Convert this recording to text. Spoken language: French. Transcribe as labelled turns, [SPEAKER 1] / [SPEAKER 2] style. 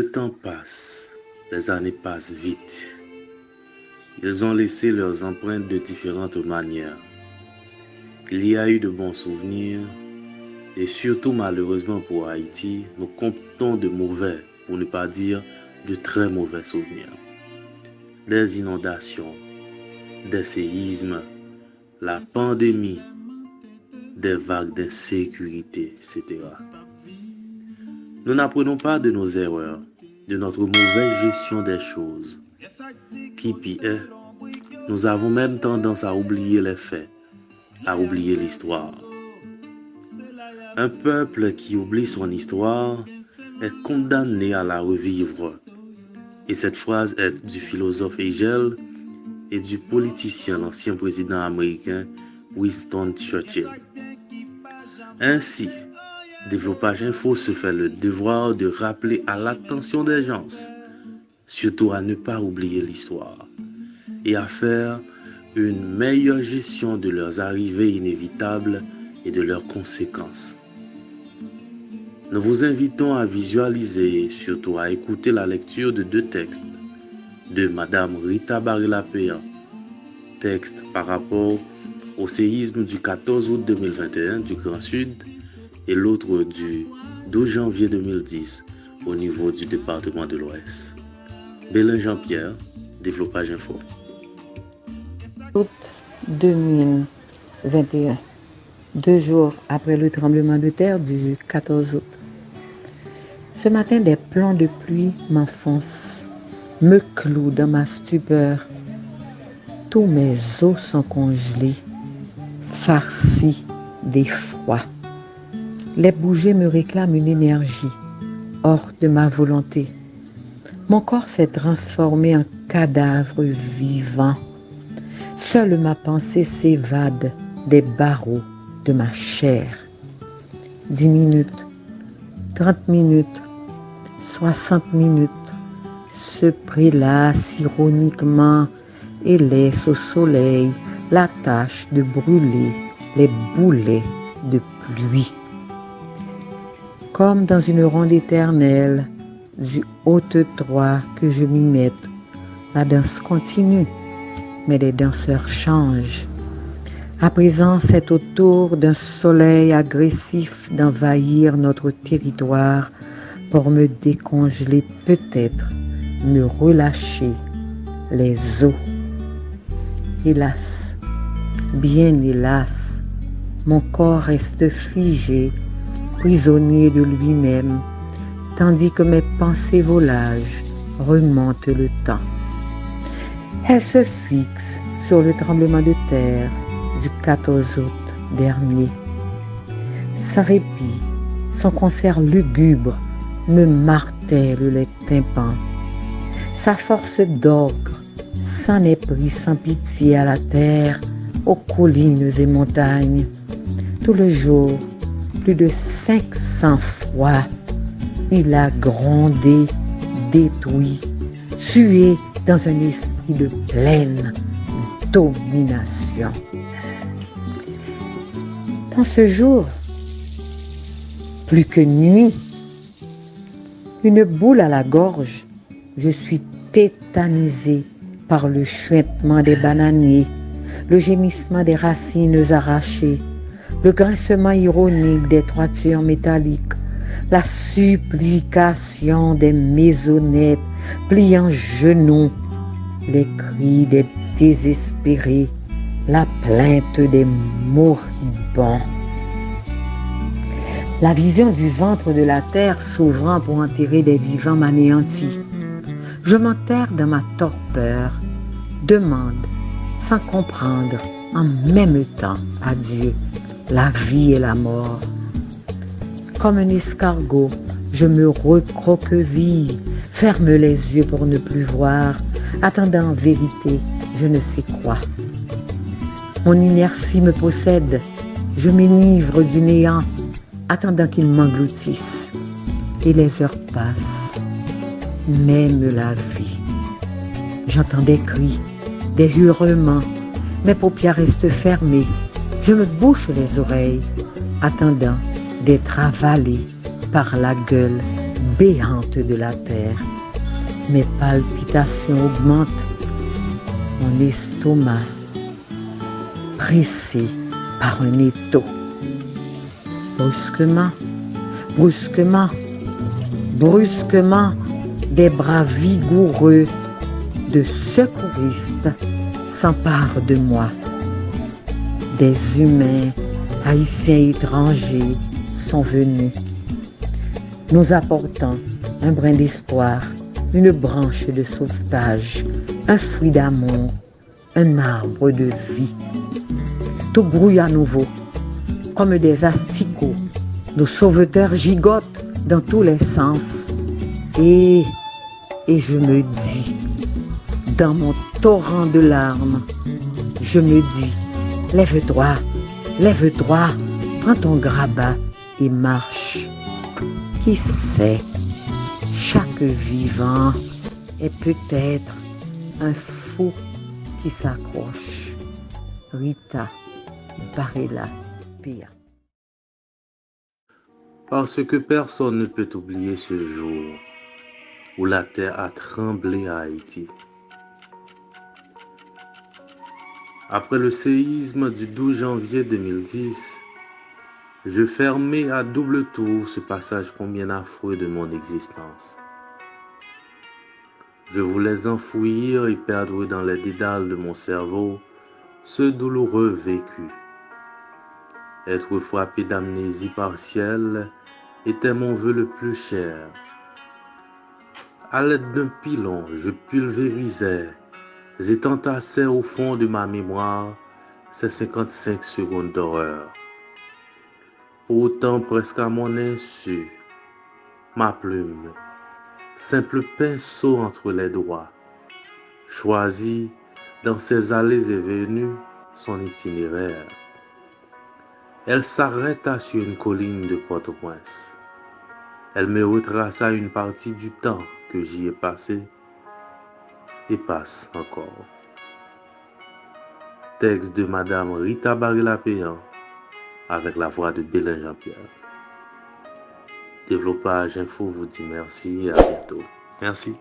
[SPEAKER 1] Le temps passe, les années passent vite. Ils ont laissé leurs empreintes de différentes manières. Il y a eu de bons souvenirs et surtout malheureusement pour Haïti, nous comptons de mauvais, pour ne pas dire de très mauvais souvenirs. Des inondations, des séismes, la pandémie, des vagues d'insécurité, etc. Nous n'apprenons pas de nos erreurs, de notre mauvaise gestion des choses. Qui pis est, nous avons même tendance à oublier les faits, à oublier l'histoire. Un peuple qui oublie son histoire est condamné à la revivre. Et cette phrase est du philosophe Hegel et du politicien, l'ancien président américain Winston Churchill. Ainsi, Développage Info se fait le devoir de rappeler à l'attention des gens, surtout à ne pas oublier l'histoire, et à faire une meilleure gestion de leurs arrivées inévitables et de leurs conséquences. Nous vous invitons à visualiser et surtout à écouter la lecture de 2 textes de Madame Rita Barré-Lapéa, texte par rapport au séisme du 14 août 2021 du Grand Sud et l'autre du 12 janvier 2010 au niveau du département de l'Ouest. Bélin Jean-Pierre, Développage Info.
[SPEAKER 2] Août 2021, 2 jours après le tremblement de terre du 14 août. Ce matin, des plans de pluie m'enfoncent, me clouent dans ma stupeur. Tous mes os sont congelés, farcis d'effroi. Les bougies me réclament une énergie hors de ma volonté. Mon corps s'est transformé en cadavre vivant. Seule ma pensée s'évade des barreaux de ma chair. 10 minutes, 30 minutes, 60 minutes, ce prélasse ironiquement et laisse au soleil la tâche de brûler les boulets de pluie. Comme dans une ronde éternelle, du haute droit que je m'y mette, la danse continue, mais les danseurs changent. À présent, c'est au tour d'un soleil agressif d'envahir notre territoire pour me décongeler, peut-être me relâcher les os. Hélas, bien hélas, mon corps reste figé, prisonnier de lui-même, tandis que mes pensées volages remontent le temps. Elles se fixent sur le tremblement de terre du 14 août dernier. Sans répit, son concert lugubre me martèle les tympans. Sa force d'ogre s'en est pris sans pitié à la terre, aux collines et montagnes. Tout le jour, plus de 500 fois, il a grondé, détruit, tué dans un esprit de pleine domination. Dans ce jour, plus que nuit, une boule à la gorge, je suis tétanisée par le chuintement des bananiers, le gémissement des racines arrachées, le grincement ironique des toitures métalliques, la supplication des maisonnettes pliant genoux, les cris des désespérés, la plainte des moribonds. La vision du ventre de la terre s'ouvrant pour enterrer des vivants m'anéantit. Je m'enterre dans ma torpeur, demande, sans comprendre, en même temps à Dieu, la vie et la mort. Comme un escargot, je me recroqueville, ferme les yeux pour ne plus voir, attendant en vérité je ne sais quoi. Mon inertie me possède, je m'enivre du néant, attendant qu'il m'engloutisse. Et les heures passent, même la vie. J'entends des cris, des hurlements, mes paupières restent fermées. Je me bouche les oreilles, attendant d'être avalée par la gueule béante de la terre. Mes palpitations augmentent, mon estomac pressé par un étau. Brusquement, brusquement, brusquement, des bras vigoureux de secouristes s'emparent de moi. Des humains, haïtiens étrangers, sont venus, nous apportant un brin d'espoir, une branche de sauvetage, un fruit d'amour, un arbre de vie. Tout grouille à nouveau, comme des asticots. Nos sauveteurs gigotent dans tous les sens. Et je me dis, dans mon torrent de larmes, je me dis, lève-toi, lève-toi, prends ton grabat et marche. Qui sait, chaque vivant est peut-être un fou qui s'accroche. Rita Barella Pia.
[SPEAKER 1] Parce que personne ne peut oublier ce jour où la terre a tremblé à Haïti. Après le séisme du 12 janvier 2010, je fermais à double tour ce passage combien affreux de mon existence. Je voulais enfouir et perdre dans les dédales de mon cerveau ce douloureux vécu. Être frappé d'amnésie partielle était mon vœu le plus cher. À l'aide d'un pilon, je pulvérisais et entassais au fond de ma mémoire ces 55 secondes d'horreur. Pourtant, presque à mon insu, ma plume, simple pinceau entre les doigts, choisit dans ses allées et venues son itinéraire. Elle s'arrêta sur une colline de Port-au-Prince. Elle me retraça une partie du temps que j'y ai passé et passe encore. Texte de Madame Rita Barella Pia avec la voix de Bélin Jean-Pierre. Développage Info vous dit merci et à bientôt. Merci.